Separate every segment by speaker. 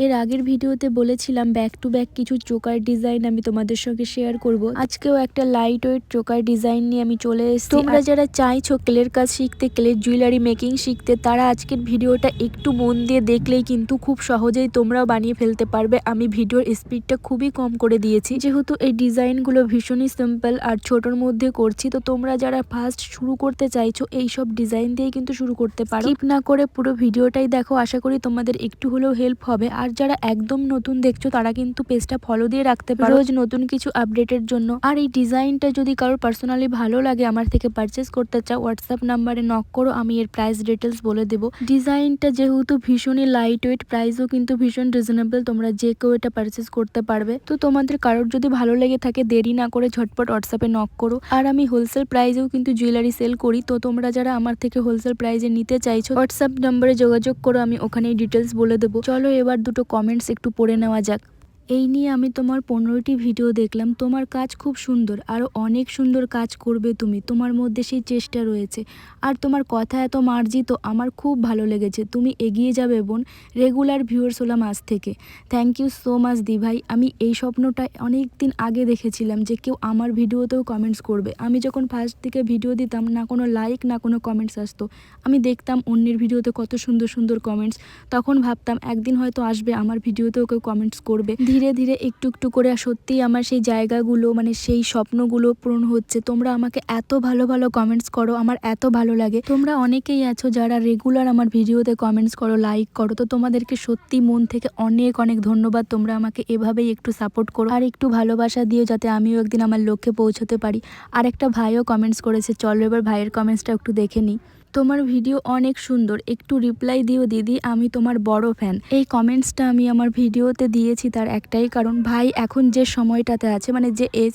Speaker 1: এর আগের ভিডিওতে বলেছিলাম ব্যাক টু ব্যাক কিছু চোকার ডিজাইন আমি তোমাদের সঙ্গে শেয়ার করব। আজকেও একটা লাইট ওয়েট চোকার ডিজাইন নিয়ে আমি চলে এসেছি। তোমরা যারা চাইছো ক্লের কাজ শিখতে, ক্লের জুয়েলারি মেকিং শিখতে, তারা আজকের ভিডিওটা একটু মন দিয়ে দেখলেই কিন্তু খুব সহজেই তোমরাও বানিয়ে ফেলতে পারবে। আমি ভিডিওর স্পিডটা খুবই কম করে দিয়েছি, যেহেতু এই ডিজাইনগুলো ভীষণই সিম্পল আর ছোটোর মধ্যে করছি। তো তোমরা যারা ফার্স্ট শুরু করতে চাইছো এই সব ডিজাইন দিয়ে কিন্তু শুরু করতে পারো। স্কিপ না করে পুরো ভিডিওটাই দেখো, আশা করি তোমাদের একটু হলেও হেল্প হবে। আর যারা একদম নতুন দেখছো তারা কিন্তু পেজটা ফলো দিয়ে রাখতে পারো রোজ নতুন কিছু আপডেটের জন্য। আর এই ডিজাইনটা যদি কারোর পার্সোনালি ভালো লাগে, আমার থেকে পারচেস করতে চাও, হোয়াটসঅ্যাপ নাম্বারে নক করো, আমি এর প্রাইস ডিটেলস বলে দেবো। ডিজাইনটা যেহেতু ভীষণই লাইট ওয়েট, প্রাইসও কিন্তু ভীষণ রিজনেবল, তোমরা যে কেউ এটা পারচেস করতে পারবে। তো তোমাদের কারোর যদি ভালো লেগে থাকে দেরি না করে ঝটপট হোয়াটসঅ্যাপে নক করো। আর আমি হোলসেল প্রাইসেও কিন্তু জুয়েলারি সেল করি। তো তোমরা যারা আমার থেকে হোলসেল প্রাইসে নিতে চাইছো হোয়াটসঅ্যাপ নাম্বারে যোগাযোগ করো, আমি ওখানেই ডিটেলস বলে দেবো। চলো এবার দুটো কমেন্টস একটু পড়ে নেওয়া যাক। এই নিয়ে আমি তোমার 15টি ভিডিও দেখলাম, তোমার কাজ খুব সুন্দর, আরও অনেক সুন্দর কাজ করবে তুমি, তোমার মধ্যে সেই চেষ্টা রয়েছে, আর তোমার কথা এত মার্জিত, আমার খুব ভালো লেগেছে। তুমি এগিয়ে যাবে বোন, রেগুলার ভিউয়ার্স হলাম আজ থেকে। থ্যাংক ইউ সো মাচ দি ভাই। আমি এই স্বপ্নটা অনেক দিন আগে দেখেছিলাম যে কেউ আমার ভিডিওতেও কমেন্টস করবে। আমি যখন ফার্স্ট দিকে ভিডিও দিতাম, না কোনো লাইক না কোনো কমেন্টস আসতো। আমি দেখতাম অন্যের ভিডিওতে কত সুন্দর সুন্দর কমেন্টস, তখন ভাবতাম একদিন হয়তো আসবে আমার ভিডিওতেও কেউ কমেন্টস করবে। ধীরে ধীরে একটু একটু করে সত্যিই আমার সেই জায়গাগুলো, মানে সেই স্বপ্নগুলো পূরণ হচ্ছে। তোমরা আমাকে এত ভালো ভালো কমেন্টস করো, আমার এত ভালো লাগে। তোমরা অনেকেই আছো যারা রেগুলার আমার ভিডিওতে কমেন্টস করো, লাইক করো। তো তোমাদেরকে সত্যি মন থেকে অনেক অনেক ধন্যবাদ। তোমরা আমাকে এভাবেই একটু সাপোর্ট করো আর একটু ভালোবাসা দিও, যাতে আমিও একদিন আমার লক্ষ্যে পৌঁছতে পারি। আর একটা ভাইও কমেন্টস করেছে, চলো এবার ভাইয়ের কমেন্টসটা একটু দেখে নিই। তোমার ভিডিও অনেক সুন্দর, একটু রিপ্লাই দিও দিদি, আমি তোমার বড় ফ্যান। এই কমেন্টসটা আমি আমার ভিডিওতে দিয়েছি তার একটাই কারণ, ভাই এখন যে সময়টাতে আছে, মানে যে এজ,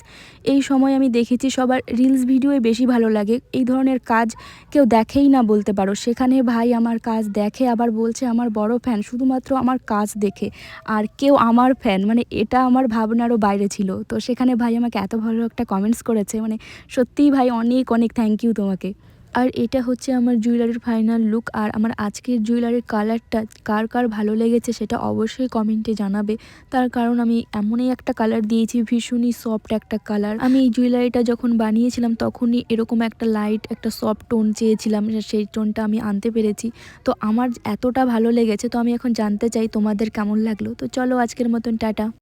Speaker 1: এই সময় আমি দেখেছি সবার রিলস ভিডিওই বেশি ভালো লাগে। এই ধরনের কাজ কেউ দেখেই না বলতে পারো, সেখানে ভাই আমার কাজ দেখে, আবার বলছে আমার বড় ফ্যান, শুধুমাত্র আমার কাজ দেখে, আর কেউ আমার ফ্যান, মানে এটা আমার ভাবনারও বাইরে ছিল। তো সেখানে ভাই আমাকে এত ভালো একটা কমেন্টস করেছে, মানে সত্যিই ভাই অনেক অনেক থ্যাংক ইউ তোমাকে। আর এটা হচ্ছে আমার জুয়েলারির ফাইনাল লুক। আর আমার আজকের জুয়েলারির কালারটা কার কার ভালো লেগেছে সেটা অবশ্যই কমেন্টে জানাবে। তার কারণ আমি এমনই একটা কালার দিয়েছি, ভীষণই সফট একটা কালার। আমি এই জুয়েলারিটা যখন বানিয়েছিলাম তখনই এরকম একটা লাইট একটা সফট টোন চেয়েছিলাম, সেই টোনটা আমি আনতে পেরেছি। তো আমার এতটা ভালো লেগেছে, তো আমি এখন জানতে চাই তোমাদের কেমন লাগলো। তো চলো আজকের মতন টাটা।